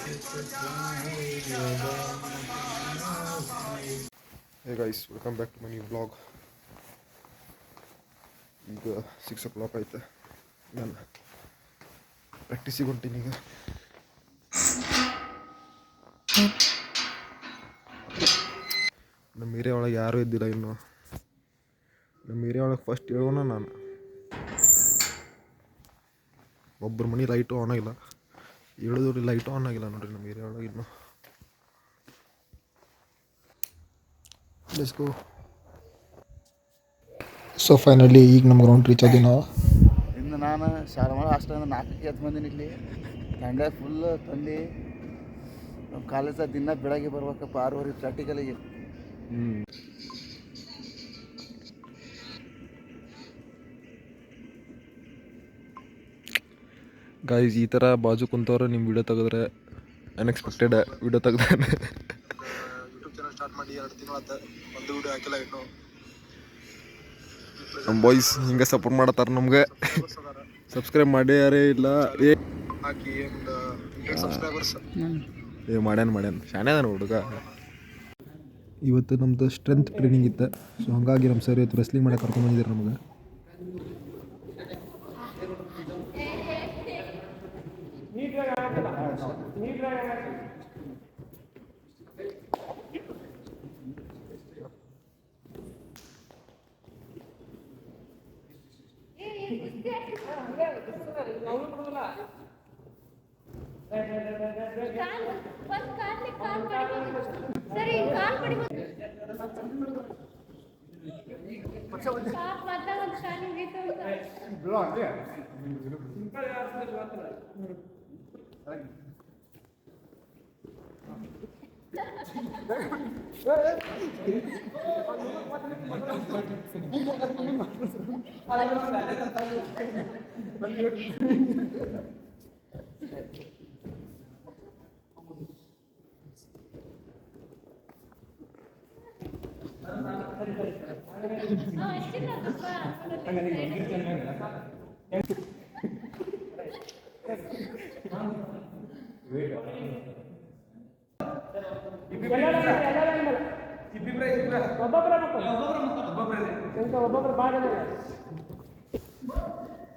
Hey guys, welcome back to my new vlog. ಈಗ 6 o'clock ಆಯ್ತು. ನಾನು ಪ್ರಾಕ್ಟೀಸಿಗೆ ಹೊಂಟೀನಿ ಈಗ. ನಮ್ಮ ಏರಿಯಾ ಒಳಗೆ ಯಾರೂ ಇದ್ದಿಲ್ಲ ಇನ್ನು. ನಮ್ಮ ಏರಿಯಾ ಒಳಗೆ ಫಸ್ಟ್ ಹೇಳೋಣ ನಾನು. ಒಬ್ಬರ ಮನೆ ಲೈಟು ಆನ್ ಆಗಿಲ್ಲ, ಹೇಳಿದವ್ರಿ ಲೈಟು ಆನ್ ಆಗಿಲ್ಲ ನೋಡ್ರಿ ನಮ್ಮ ಏರಿಯಾ ಒಳಗೆ ಇನ್ನು. Let's go. ಸೊ ಫೈನಲಿ ಈಗ ನಮ್ಮ ಗ್ರೌಂಡ್ ರೀಚ್ ಆದಿ ನಾವು. ಇನ್ನು ನಾನು ಶಾರಮಾಳ ಹಾಸ್ಟೆಲಿಂದ 4ಕ್ಕೆ ಎದ್ದು ಬಂದೀನಿ. ಇಲ್ಲಿ ತಂಡೆ ಫುಲ್ ತಂದು ನಮ್ಮ ಕಾಲೇಜಾಗ ದಿನ ಬೆಳಗ್ಗೆ ಬರ್ಬೇಕಪ್ಪ 6:30 ಪ್ರಾಕ್ಟಿಕಲಿಗೆ. ಗಾಯ್ಸ್ ಈ ಥರ ಬಾಜು ಕುಂತವ್ರೆ ನಿಮ್ಮ ವಿಡಿಯೋ ತೆಗೆದ್ರೆ ಅನ್ಎಕ್ಸ್ಪೆಕ್ಟೆಡ್ ವಿಡಿಯೋ ತೆಗ್ದಾನೆ. ಯೂಟ್ಯೂಬ್ ಚಾನಲ್ ಸ್ಟಾರ್ಟ್ ಮಾಡಿ 2 ತಿಂಗಳಾಯ್ತು, ಒಂದು ವಿಡಿಯೋ ಹಾಕಿಲ್ಲ ಇನ್ನು. ನಮ್ಮ ಬಾಯ್ಸ್ ಹಿಂಗೆ ಸಪೋರ್ಟ್ ಮಾಡತ್ತಾರ ನಮ್ಗೆ. ಸಬ್ಸ್ಕ್ರೈಬ್ ಮಾಡ್ಯಾರೇ ಇಲ್ಲ ಹಾಕಿ ಸಬ್ಸ್ಕ್ರೈಬರ್ಸ್ ಮಾಡ್ಯಾನ ಶಾಣೆ ಅದ ಹುಡುಗ. ಇವತ್ತು ನಮ್ದು ಸ್ಟ್ರೆಂತ್ ಟ್ರೈನಿಂಗ್ ಇತ್ತು. ಸೊ ಹಾಗಾಗಿ ನಮ್ಮ ಸರ್ ಇವತ್ತು ರೆಸ್ಲಿಂಗ್ ಮಾಡಕ್ಕೆ ಕರ್ಕೊಂಡು ಬಂದಿದ್ದಾರೆ ನಮಗೆ.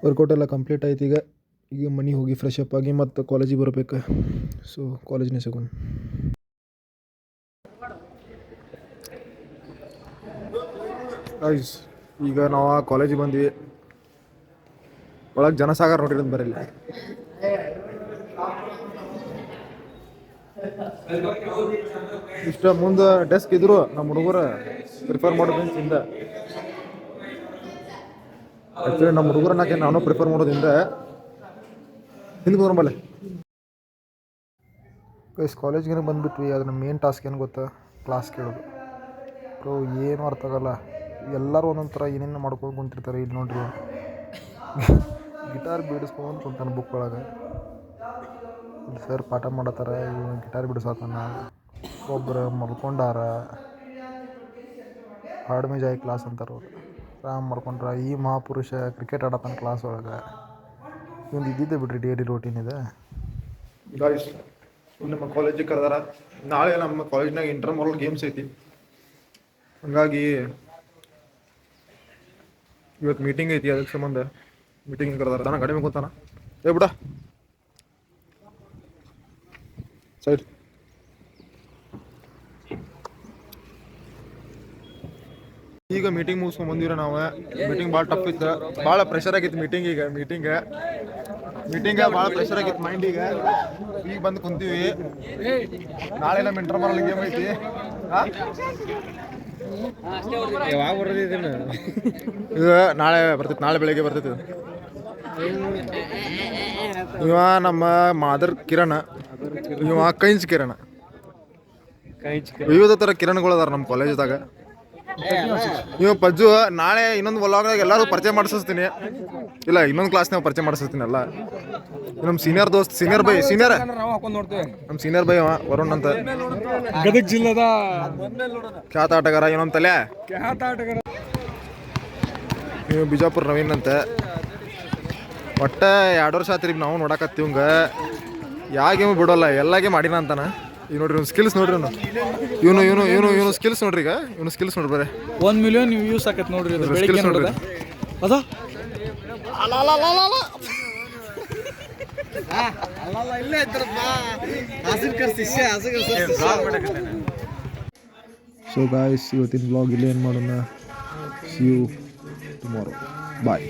ವರ್ಕೌಟ್ ಎಲ್ಲ ಕಂಪ್ಲೀಟ್ ಆಯ್ತು. ಈಗ ಮನೆಗೆ ಹೋಗಿ ಫ್ರೆಶ್ ಅಪ್ ಆಗಿ ಮತ್ತು ಕಾಲೇಜಿಗೆ ಬರಬೇಕು. ಸೊ ಕಾಲೇಜ್ನೇ ಸಿಗೋಣ. ಗೈಸ್ ಈಗ ನಾವು ಕಾಲೇಜಿಗೆ ಬಂದ್ವಿ. ಒಳಗೆ ಜನಸಾಗರ ನೋಡಿರೋದು ಬರಲ್ಲ. ಇಷ್ಟ ಮುಂದೆ ಡೆಸ್ಕ್ ಇದ್ರು ನಮ್ಮ ಹುಡುಗರು ಪ್ರಿಫರ್ ಮಾಡೋದ್ರಿಂದ ಆ್ಯಕ್ಚುಲಿ ನಮ್ಮ ಹುಡುಗರನ್ನಾಕೆ ನಾನು ಪ್ರಿಫರ್ ಮಾಡೋದ್ರಿಂದ ಹಿಂದೆ ಬರಬಲ್ಲೆ. ಗೈಸ್ ಕಾಲೇಜ್ಗೆ ಬಂದುಬಿಟ್ವಿ. ಅದನ್ನ ಮೇನ್ ಟಾಸ್ಕ್ ಏನು ಗೊತ್ತಾ, ಕ್ಲಾಸ್ ಕೇಳೋದು. ಬ್ರೋ ಏನು ಅರ್ಥ ಆಗಲ್ಲ. ಎಲ್ಲರೂ ಒಂದೊಂದು ಥರ ಏನೇನು ಮಾಡ್ಕೊಂಡು ಕುಂತಿರ್ತಾರೆ. ಇಲ್ಲಿ ನೋಡ್ರಿ ಗಿಟಾರ್ ಬಿಡಿಸ್ಕೊಂಡು ಕುಂತಾನೆ ಬುಕ್ ಒಳಗೆ. ಸರ್ ಪಾಠ ಮಾಡತ್ತಾರ, ಇವ್ ಗಿಟಾರ್ ಬಿಡಿಸತ್ತಾನ. ಒಬ್ಬರು ಮಲ್ಕೊಂಡಾರ. ಹಾಡ್ಮೆ ಜಾಯ್ ಕ್ಲಾಸ್ ಅಂತಾರೆ ಅವ್ರು. ರಾಮ್ ಮಾಡ್ಕೊಂಡ್ರ. ಈ ಮಹಾಪುರುಷ ಕ್ರಿಕೆಟ್ ಆಡತ್ತಾನ ಕ್ಲಾಸ್ ಒಳಗೆ. ಇವಂದು ಇದ್ದಿದ್ದೆ ಬಿಡ್ರಿ ಡೈಲಿ ರೋಟೀನ್ ಇದೆ. ಗಾಯ್ಸ್ ನಮ್ಮ ಕಾಲೇಜಿಗೆ ಕರೆದಾರ. ನಾಳೆ ನಮ್ಮ ಕಾಲೇಜ್ನಾಗ ಇಂಟರ್ಮೋರಲ್ ಗೇಮ್ಸ್ ಐತಿ. ಹಂಗಾಗಿ ಇವತ್ತು ಮೀಟಿಂಗ್ ಐತಿ. ಅದಕ್ಕೆ ಸಂಬಂಧ ಮೀಟಿಂಗ್ ಕರೆದಾರ. ನಾನು ಕಡಿಮೆ ಕೂತಾನ. ಬಿಡ ಸೈಡ್. ಈಗ ಮೀಟಿಂಗ್ ಮುಗಿಸ್ಕೊಂಡು ಬಂದಿವ್ರಿ ನಾವು. ಮೀಟಿಂಗ್ ಭಾಳ ಟಫ್ ಇತ್ತು, ಭಾಳ ಪ್ರೆಷರ್ ಆಗಿತ್ತು ಮೀಟಿಂಗ್ ಭಾಳ ಪ್ರೆಷರ್ ಆಗಿತ್ತು ಮೈಂಡಿಗೆ. ಈಗ ಬಂದು ಕುಂತೀವಿ. ನಾಳೆ ನಮ್ಮ ಇಂಟರ್ಮೋರಲ್ ಗೇಮ್ ಐತಿ. ಇದು ನಾಳೆ ಬರ್ತೈತಿ, ನಾಳೆ ಬೆಳಗ್ಗೆ ಬರ್ತೈತಿ. ಇವ ನಮ್ಮ ಮಾದರ್ ಕಿರಣ್, ಇವ ಕೈಂಚ್ ಕಿರಣ್. ವಿವಿಧ ಥರ ಕಿರಣಗಳು ಅದಾರ ನಮ್ಮ ಕಾಲೇಜ್ದಾಗ. ಇವ ಪಜ್ಜು. ನಾಳೆ ಇನ್ನೊಂದು ವ್ಲಾಗ್ದಾಗ ಎಲ್ಲರೂ ಪರಿಚಯ ಮಾಡಿಸ್ತೀನಿ. ಇಲ್ಲ, ಇನ್ನೊಂದು ಕ್ಲಾಸ್ನಾಗ ಪರಿಚಯ ಮಾಡಿಸ್ತೀನಿ. ಎಲ್ಲ ನಮ್ಮ ಸೀನಿಯರ್ ದೋಸ್ತ್, ಸೀನಿಯರ್ ನಮ್ಮ ಸೀನಿಯರ್ ಬೈ ಅವ ವರುಣ್ ಅಂತ, ಗದಗ ಜಿಲ್ಲೆದ ಖ್ಯಾತ ಆಟಗಾರ. ಇನ್ನೊಂದು ತಲೆ ನೀವು ಬಿಜಾಪುರ ನವೀನ್ ಅಂತ. ಒಟ್ಟು 2 ವರ್ಷ ಆತ್ರಿ ನಾವು ನೋಡಕತ್ತೀವಂಗ. ಯಾವ ಗೇಮು ಬಿಡೋಲ್ಲ ಎಲ್ಲ ಗೇಮ್ ಆಡಿನ ಅಂತಾನ. ಈಗ ನೋಡ್ರಿ ಇವ್ನು ಸ್ಕಿಲ್ಸ್ ನೋಡ್ರಿ ಇವನು ಸ್ಕಿಲ್ಸ್ ನೋಡ್ರಿ. ಈಗ ಇವನು ಸ್ಕಿಲ್ಸ್ ನೋಡ್ರಿ ಬರೀ 1 ಮಿಲಿಯನ್ ವ್ಯೂಸ್ ಆಕತ್ ನೋಡ್ರಿ ಇದು ಬೆಳಿಗ್ಗೆ skills ನೋಡ್ರಿ. ನೋಡಿದ ಅದ ಸೊ ಗಾಯ್ಸ್, ಇವತ್ತಿನ ಬ್ಲಾಗ್ ಇಲ್ಲೇ ಏನು ಮಾಡೋಣ. See you tomorrow. ಬಾಯ್.